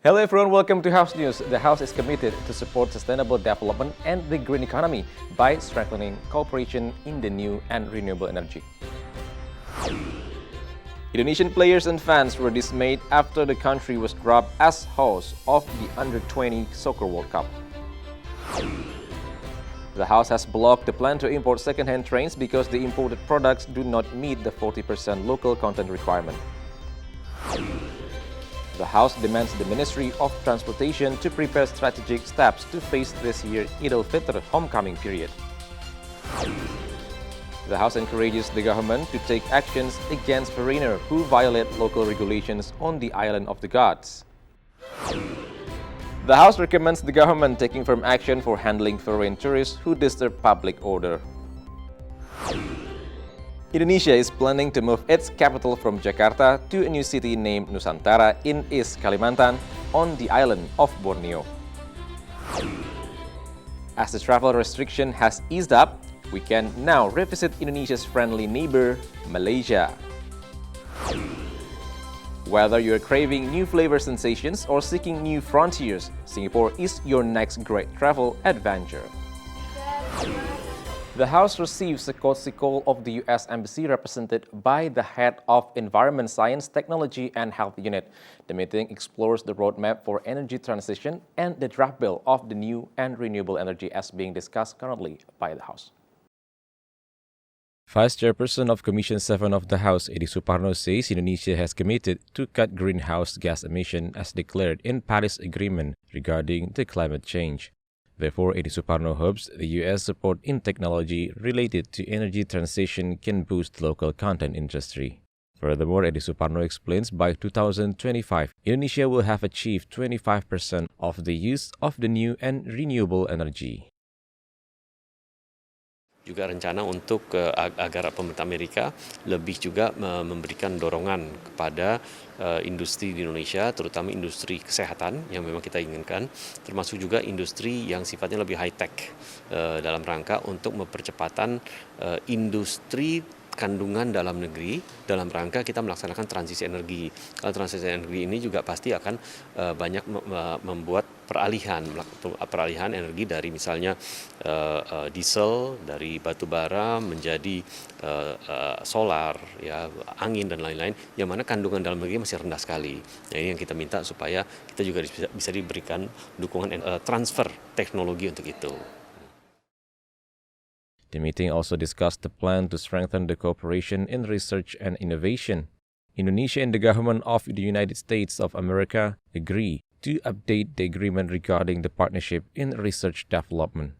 Hello everyone, welcome to House News. The House is committed to support sustainable development and the green economy by strengthening cooperation in the new and renewable energy. Indonesian players and fans were dismayed after the country was dropped as host of the Under-20 Soccer World Cup. The House has blocked the plan to import second-hand trains because the imported products do not meet the 40% local content requirement. The House demands the Ministry of Transportation to prepare strategic steps to face this year's Eid al-Fitr homecoming period. The House encourages the government to take actions against foreigners who violate local regulations on the island of the gods. The House recommends the government taking firm action for handling foreign tourists who disturb public order. Indonesia is planning to move its capital from Jakarta to a new city named Nusantara in East Kalimantan on the island of Borneo. As the travel restriction has eased up, we can now revisit Indonesia's friendly neighbor, Malaysia. Whether you're craving new flavor sensations or seeking new frontiers, Singapore is your next great travel adventure. The House receives a courtesy call of the U.S. Embassy represented by the head of Environment Science, Technology and Health Unit. The meeting explores the roadmap for energy transition and the draft bill of the new and renewable energy as being discussed currently by the House. Vice Chairperson of Commission 7 of the House, Edi Suparno, says Indonesia has committed to cut greenhouse gas emission as declared in Paris Agreement regarding the climate change. Therefore, Edi Suparno hopes the U.S. support in technology related to energy transition can boost local content industry. Furthermore, Edi Suparno explains by 2025, Indonesia will have achieved 25% of the use of the new and renewable energy. Juga rencana untuk agar pemerintah Amerika lebih juga memberikan dorongan kepada industri di Indonesia, terutama industri kesehatan yang memang kita inginkan, termasuk juga industri yang sifatnya lebih high-tech dalam rangka untuk mempercepatan industri kandungan dalam negeri dalam rangka kita melaksanakan transisi energi. Kalau transisi energi ini juga pasti akan banyak membuat peralihan energi dari misalnya diesel, dari batu bara menjadi solar, ya, angin dan lain-lain, yang mana kandungan dalam negeri masih rendah sekali. Nah, ini yang kita minta supaya kita juga bisa diberikan dukungan transfer teknologi untuk itu. The meeting also discussed the plan to strengthen the cooperation in research and innovation. Indonesia and the government of the United States of America agree to update the agreement regarding the partnership in research development.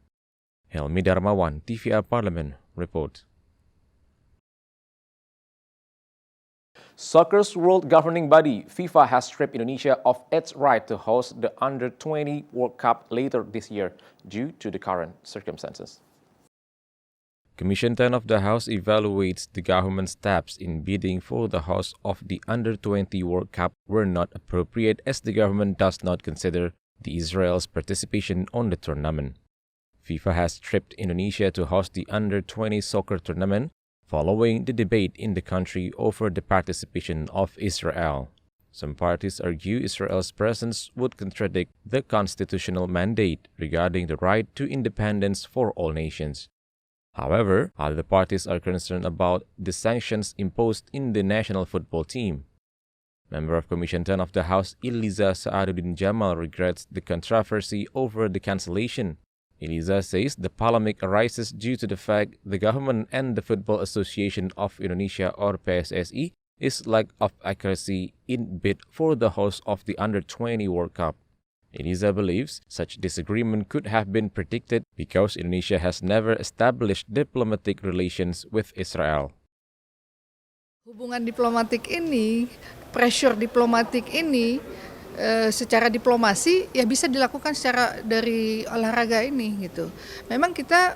Helmi Darmawan, TVR Parlemen, report. Soccer's world governing body, FIFA, has stripped Indonesia of its right to host the Under-20 World Cup later this year due to the current circumstances. Commission 10 of the House evaluates the government's steps in bidding for the host of the Under-20 World Cup were not appropriate as the government does not consider the Israel's participation on the tournament. FIFA has stripped Indonesia to host the Under-20 soccer tournament following the debate in the country over the participation of Israel. Some parties argue Israel's presence would contradict the constitutional mandate regarding the right to independence for all nations. However, other parties are concerned about the sanctions imposed in the national football team. Member of Commission 10 of the House, Eliza Saaduddin Jamal, regrets the controversy over the cancellation. Eliza says the polemic arises due to the fact the government and the Football Association of Indonesia, or PSSI, is lack of accuracy in bid for the host of the Under-20 World Cup. Eliza believes such disagreement could have been predicted because Indonesia has never established diplomatic relations with Israel. Hubungan diplomatik ini, pressure diplomatik ini, secara diplomasi ya bisa dilakukan secara dari olahraga ini gitu. Memang kita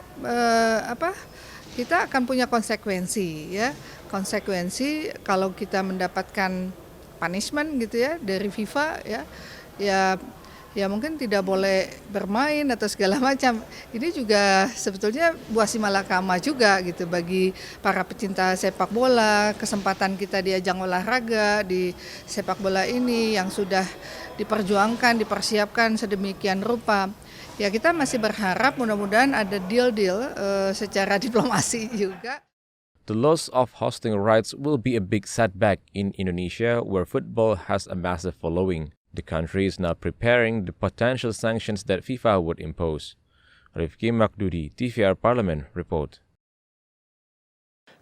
kita akan punya konsekuensi ya. Konsekuensi kalau kita mendapatkan punishment gitu ya dari FIFA ya ya mungkin tidak boleh bermain atau segala macam. Ini juga sebetulnya buah si malakama juga gitu bagi para pecinta sepak bola, kesempatan kita di ajang olahraga di sepak bola ini yang sudah diperjuangkan, dipersiapkan sedemikian rupa. Ya kita masih berharap mudah-mudahan ada deal-deal secara diplomasi juga. The loss of hosting rights will be a big setback in Indonesia, where football has a massive following. The country is now preparing the potential sanctions that FIFA would impose. Rifki Makdudi, TVR Parlemen, report.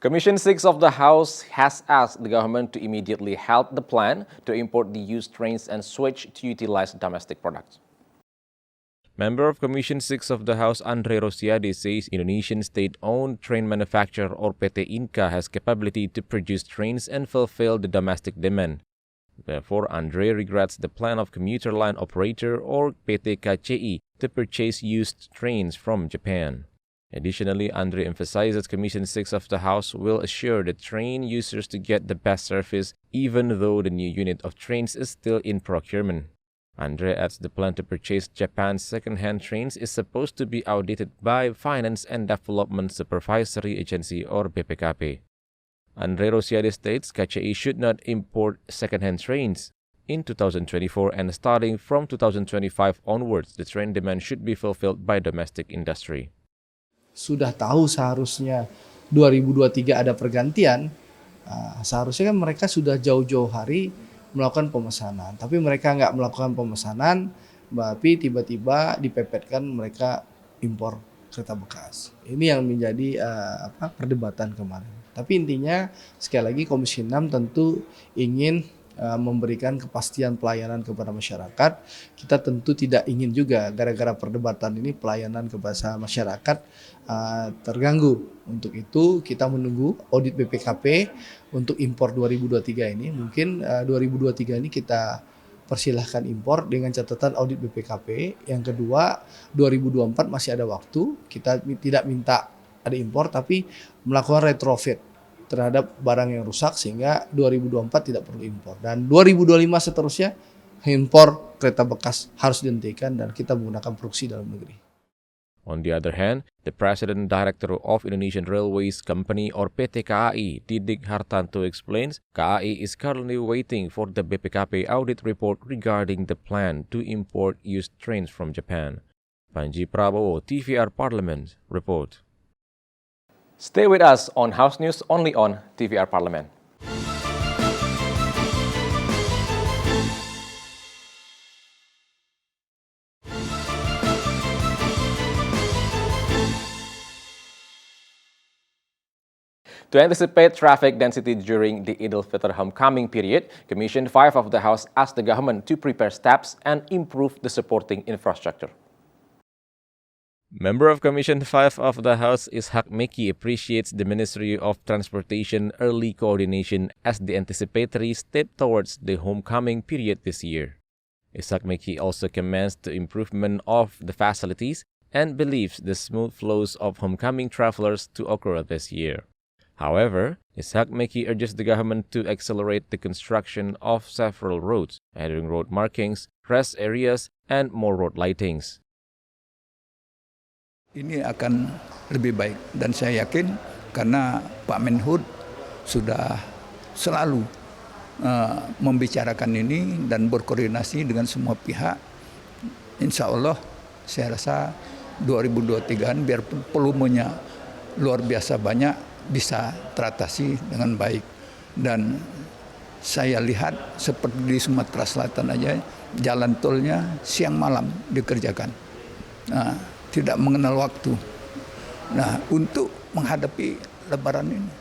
Commission 6 of the House has asked the government to immediately halt the plan to import the used trains and switch to utilize domestic products. Member of Commission 6 of the House Andre Rosiade says Indonesian state-owned train manufacturer or PT Inka has capability to produce trains and fulfill the domestic demand. Therefore, Andre regrets the plan of commuter line operator or PT KCI to purchase used trains from Japan. Additionally, Andre emphasizes Commission 6 of the House will assure the train users to get the best service even though the new unit of trains is still in procurement. Andre adds the plan to purchase Japan's second-hand trains is supposed to be audited by Finance and Development Supervisory Agency or BPKP. Andre Rosiade states KCI should not import second-hand trains. In 2024 and starting from 2025 onwards, the train demand should be fulfilled by domestic industry. Sudah tahu seharusnya 2023 ada pergantian, seharusnya kan mereka sudah jauh-jauh hari melakukan pemesanan. Tapi mereka nggak melakukan pemesanan, tapi tiba-tiba dipepetkan mereka impor kereta bekas. Ini yang menjadi perdebatan kemarin. Tapi intinya sekali lagi Komisi 6 tentu ingin memberikan kepastian pelayanan kepada masyarakat. Kita tentu tidak ingin juga gara-gara perdebatan ini pelayanan kepada masyarakat terganggu. Untuk itu kita menunggu audit BPKP untuk impor 2023 ini. Mungkin 2023 ini kita persilahkan impor dengan catatan audit BPKP. Yang kedua 2024 masih ada waktu. Kita tidak minta ada impor tapi melakukan retrofit terhadap barang yang rusak sehingga 2024 tidak perlu impor. Dan 2025 seterusnya impor kereta bekas harus dihentikan dan kita menggunakan produksi dalam negeri. On the other hand, the President Director of Indonesian Railways Company or PT KAI, Didik Hartanto explains, KAI is currently waiting for the BPKP audit report regarding the plan to import used trains from Japan. Panji Prabowo, TVR Parlemen, report. Stay with us on House News only on TVR Parlemen. To anticipate traffic density during the Idul Fitr homecoming period, Commission 5 of the House asked the government to prepare steps and improve the supporting infrastructure. Member of Commission 5 of the House Ishak Meki appreciates the Ministry of Transportation early coordination as the anticipatory step towards the homecoming period this year. Ishak Meki also commends the improvement of the facilities and believes the smooth flows of homecoming travelers to occur this year. However, Ishak Meki urges the government to accelerate the construction of several roads, adding road markings, rest areas, and more road lightings. Ini akan lebih baik dan saya yakin karena Pak Menhub sudah selalu membicarakan ini dan berkoordinasi dengan semua pihak. Insya Allah saya rasa 2023 biarpun volumenya luar biasa banyak bisa teratasi dengan baik. Dan saya lihat seperti di Sumatera Selatan aja jalan tolnya siang malam dikerjakan. Tidak mengenal waktu. Nah, untuk menghadapi Lebaran ini,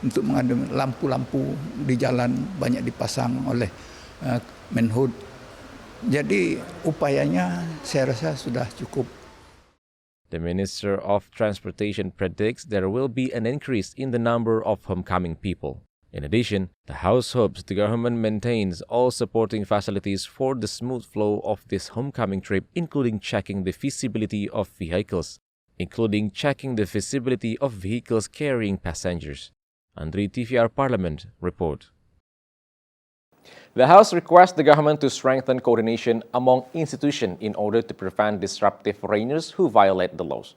untuk menghadapi lampu-lampu di jalan banyak dipasang oleh Menhub. Jadi upayanya saya rasa sudah cukup. The Minister of Transportation predicts there will be an increase in the number of homecoming people. In addition, the House hopes the government maintains all supporting facilities for the smooth flow of this homecoming trip, including checking the feasibility of vehicles carrying passengers. Andri TVR Parlemen report. The House requests the government to strengthen coordination among institutions in order to prevent disruptive foreigners who violate the laws.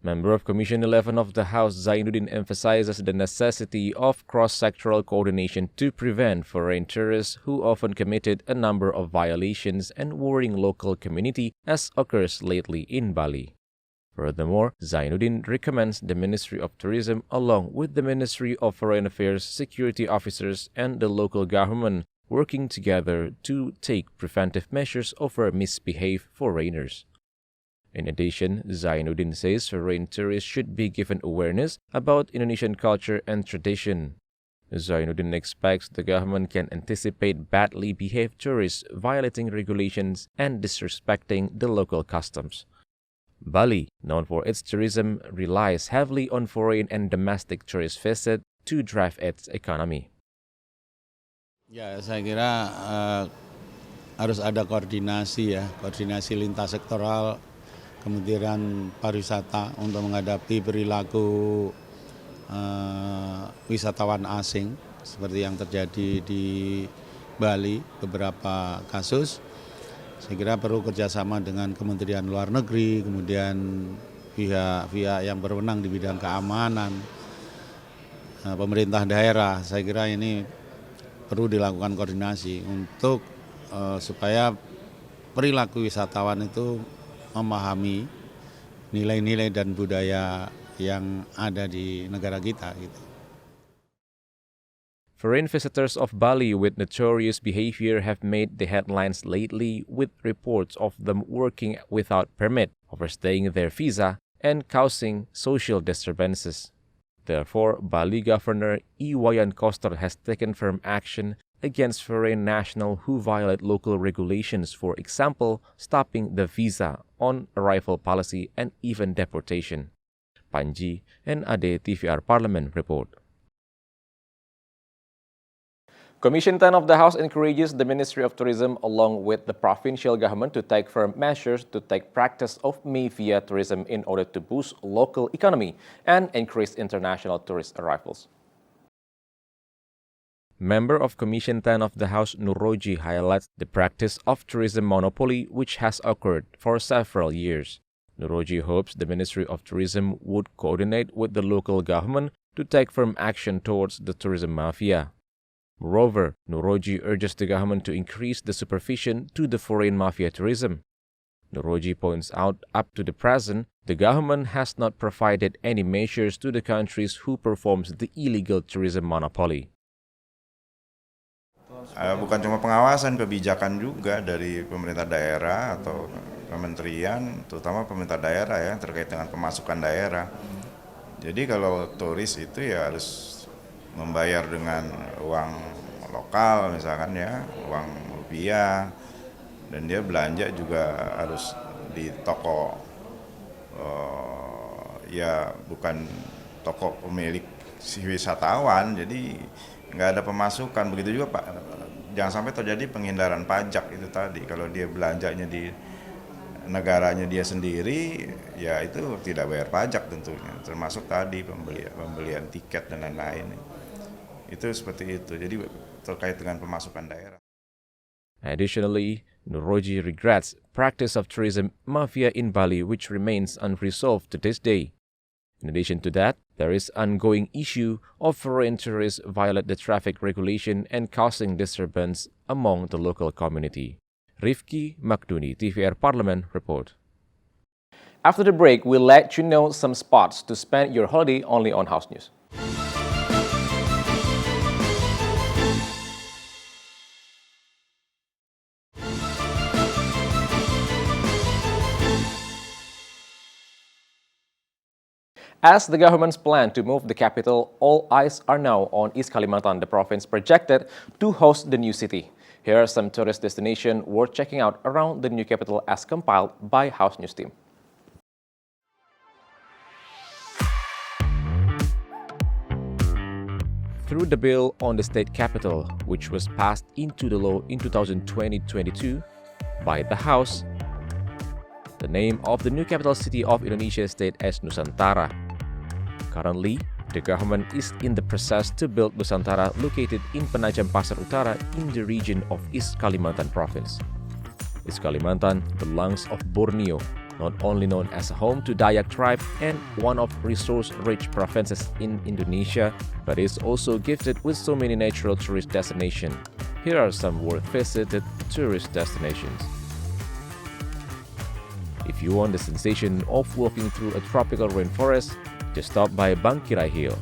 Member of Commission 11 of the House, Zainuddin, emphasizes the necessity of cross-sectoral coordination to prevent foreign tourists who often committed a number of violations and worrying local community, as occurs lately in Bali. Furthermore, Zainuddin recommends the Ministry of Tourism, along with the Ministry of Foreign Affairs, security officers, and the local government, working together to take preventive measures over misbehaved foreigners. In addition, Zainuddin says foreign tourists should be given awareness about Indonesian culture and tradition. Zainuddin expects the government can anticipate badly behaved tourists violating regulations and disrespecting the local customs. Bali, known for its tourism, relies heavily on foreign and domestic tourist visits to drive its economy. Ya, saya kira harus ada koordinasi lintas sektoral Kementerian Pariwisata untuk menghadapi perilaku wisatawan asing seperti yang terjadi di Bali, beberapa kasus. Saya kira perlu kerjasama dengan Kementerian Luar Negeri, kemudian pihak-pihak yang berwenang di bidang keamanan, pemerintah daerah. Saya kira ini perlu dilakukan koordinasi untuk supaya perilaku wisatawan itu memahami nilai-nilai dan budaya yang ada di negara kita gitu. Foreign visitors of Bali with notorious behavior have made the headlines lately, with reports of them working without permit, overstaying their visa, and causing social disturbances. Therefore, Bali Governor Iwayan Koster has taken firm action against foreign nationals who violate local regulations, for example, stopping the visa on arrival policy and even deportation. Panji and Ade TVR Parlemen report. Commission 10 of the House encourages the Ministry of Tourism along with the provincial government to take firm measures to take practice of mafia tourism in order to boost local economy and increase international tourist arrivals. Member of Commission 10 of the House Nuroji highlights the practice of tourism monopoly which has occurred for several years. Nuroji hopes the Ministry of Tourism would coordinate with the local government to take firm action towards the tourism mafia. Moreover, Nuroji urges the government to increase the supervision to the foreign mafia tourism. Nuroji points out up to the present, the government has not provided any measures to the countries who performs the illegal tourism monopoly. Bukan cuma pengawasan, kebijakan juga dari pemerintah daerah atau kementerian, terutama pemerintah daerah ya, terkait dengan pemasukan daerah. Jadi kalau turis itu ya harus membayar dengan uang lokal misalkan ya, uang rupiah, dan dia belanja juga harus di toko ya bukan toko pemilik si wisatawan, jadi nggak ada pemasukan. Begitu juga Pak, jangan sampai terjadi penghindaran pajak itu tadi. Kalau dia belanjanya di negaranya dia sendiri, ya itu tidak bayar pajak tentunya, termasuk tadi pembelian tiket dan lain-lain. Itu seperti itu, jadi terkait dengan pemasukan daerah. Additionally, Nuroji regrets practice of tourism mafia in Bali which remains unresolved to this day. In addition to that, there is ongoing issue of foreign tourists violate the traffic regulation and causing disturbance among the local community. Rifki Makduni, TVR Parlemen report. After the break, we'll let you know some spots to spend your holiday only on House News. As the government's plan to move the capital, all eyes are now on East Kalimantan, the province projected to host the new city. Here are some tourist destinations worth checking out around the new capital as compiled by House News team. Through the bill on the state capital, which was passed into the law in 2020-22 by the House, the name of the new capital city of Indonesia stayed as Nusantara. Currently, The government is in the process to build Nusantara located in Penajam Pasar Utara in the region of East Kalimantan province. East Kalimantan belongs of Borneo, not only known as a home to Dayak tribe and one of resource-rich provinces in Indonesia, but is also gifted with so many natural tourist destinations. Here are some worth-visited tourist destinations. If you want the sensation of walking through a tropical rainforest, just stop by Bangkirai Hill.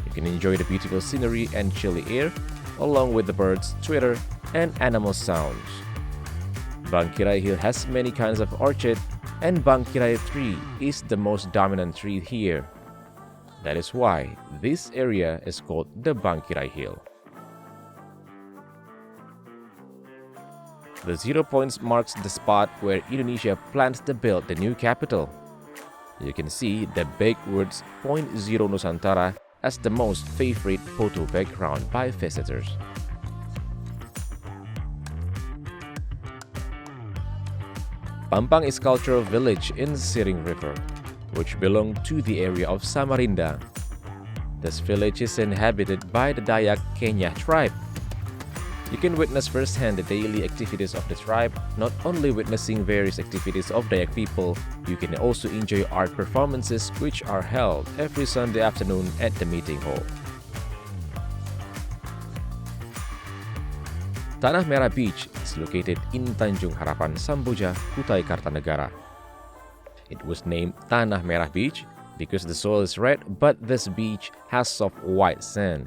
You can enjoy the beautiful scenery and chilly air, along with the birds' twitter and animal sounds. Bangkirai Hill has many kinds of orchid, and Bangkirai tree is the most dominant tree here. That is why this area is called the Bangkirai Hill. The 0 points marks the spot where Indonesia plans to build the new capital. You can see the big words Point Zero Nusantara as the most favorite photo background by visitors. Pampang is cultural village in Siring River, which belong to the area of Samarinda. This village is inhabited by the Dayak Kenya tribe. You can witness firsthand the daily activities of the tribe. Not only witnessing various activities of Dayak people, you can also enjoy art performances which are held every Sunday afternoon at the meeting hall. Tanah Merah Beach is located in Tanjung Harapan, Samboja, Kutai Kartanegara. It was named Tanah Merah Beach because the soil is red, but this beach has soft white sand.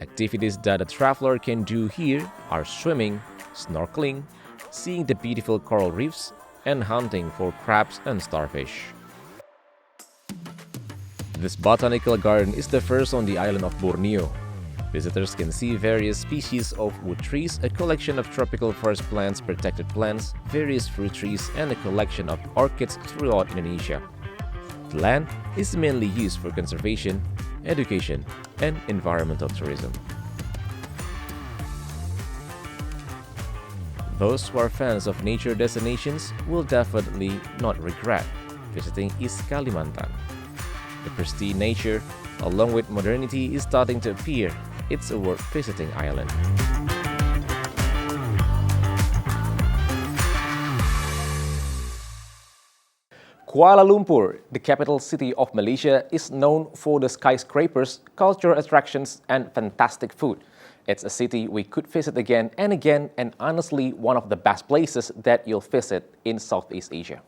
Activities that a traveler can do here are swimming, snorkeling, seeing the beautiful coral reefs, and hunting for crabs and starfish. This botanical garden is the first on the island of Borneo. Visitors can see various species of wood trees, a collection of tropical forest plants, protected plants, various fruit trees, and a collection of orchids throughout Indonesia. The land is mainly used for conservation, education, and environmental tourism. Those who are fans of nature destinations will definitely not regret visiting East Kalimantan. The pristine nature, along with modernity, is starting to appear. It's a worth visiting island. Kuala Lumpur, the capital city of Malaysia, is known for the skyscrapers, cultural attractions, and fantastic food. It's a city we could visit again, and honestly, one of the best places that you'll visit in Southeast Asia.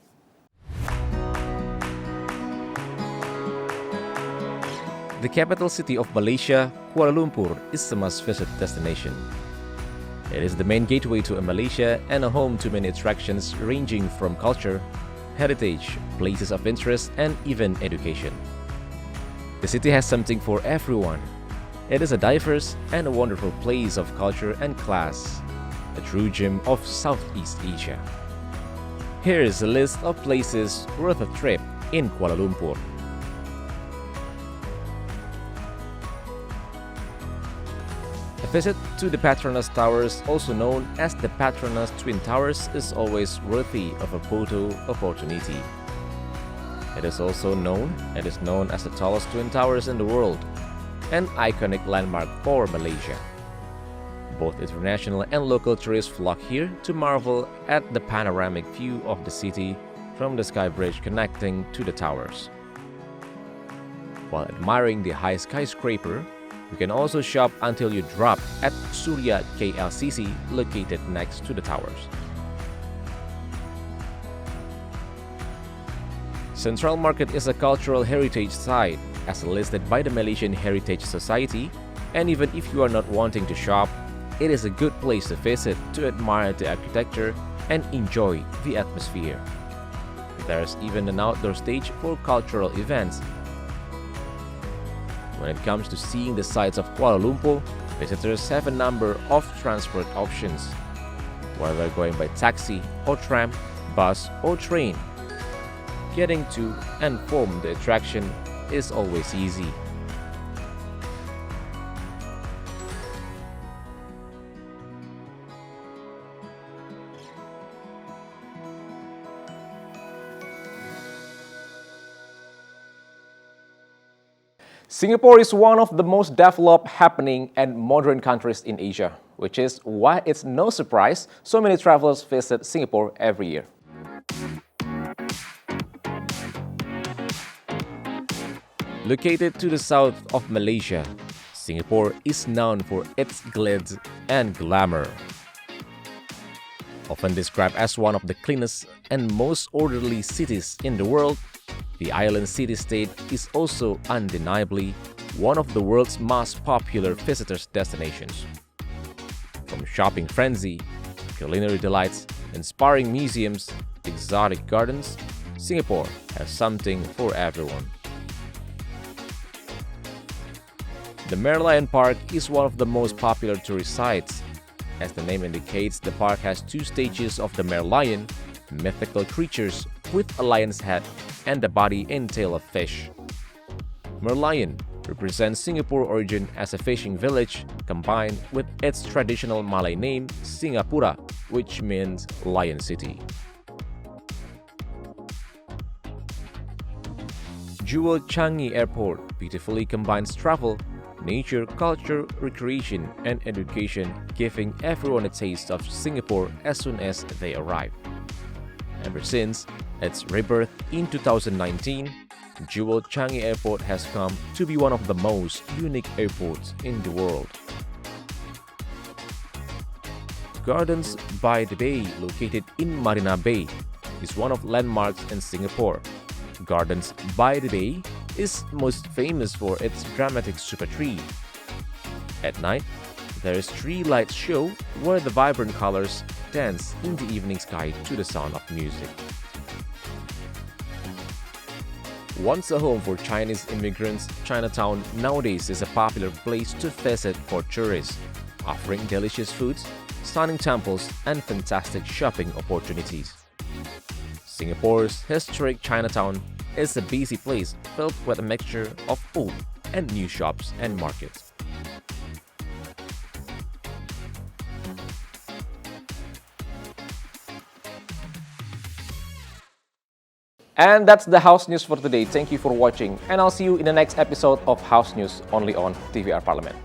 The capital city of Malaysia, Kuala Lumpur, is a must-visit destination. It is the main gateway to Malaysia and a home to many attractions ranging from culture, heritage, places of interest, and even education. The city has something for everyone. It is a diverse and a wonderful place of culture and class, a true gem of Southeast Asia. Here is a list of places worth a trip in Kuala Lumpur. A visit to the Petronas Towers, also known as the Petronas Twin Towers, is always worthy of a photo opportunity. It is known as the tallest twin towers in the world, an iconic landmark for Malaysia. Both international and local tourists flock here to marvel at the panoramic view of the city from the sky bridge connecting to the towers. While admiring the high skyscraper, you can also shop until you drop at Surya KLCC, located next to the towers. Central Market is a cultural heritage site as listed by the Malaysian Heritage Society, and even if you are not wanting to shop, it is a good place to visit to admire the architecture and enjoy the atmosphere. There's even an outdoor stage for cultural events. When it comes to seeing the sights of Kuala Lumpur, visitors have a number of transport options. Whether going by taxi or tram, bus or train, getting to and from the attraction is always easy. Singapore is one of the most developed, happening, and modern countries in Asia, which is why it's no surprise so many travelers visit Singapore every year. Located to the south of Malaysia, Singapore is known for its glitz and glamour. Often described as one of the cleanest and most orderly cities in the world, the island city-state is also undeniably one of the world's most popular visitors' destinations. From shopping frenzy, culinary delights, inspiring museums, exotic gardens, Singapore has something for everyone. The Merlion Park is one of the most popular tourist sites. As the name indicates, the park has two stages of the merlion, mythical creatures with a lion's head and the body and tail of fish. Merlion represents Singapore's origin as a fishing village combined with its traditional Malay name Singapura, which means Lion City. Jewel Changi Airport beautifully combines travel, nature, culture, recreation, and education, giving everyone a taste of Singapore as soon as they arrive. Ever since its rebirth in 2019, Jewel Changi Airport has come to be one of the most unique airports in the world. Gardens by the Bay, located in Marina Bay, is one of landmarks in Singapore. Gardens by the Bay is most famous for its dramatic super tree. At night, there is tree light show where the vibrant colors dance in the evening sky to the sound of music. Once a home for Chinese immigrants, Chinatown nowadays is a popular place to visit for tourists, offering delicious foods, stunning temples, and fantastic shopping opportunities. Singapore's historic Chinatown is a busy place filled with a mixture of old and new shops and markets. And that's the House News for today. Thank you for watching, and I'll see you in the next episode of House News only on TVR Parlemen.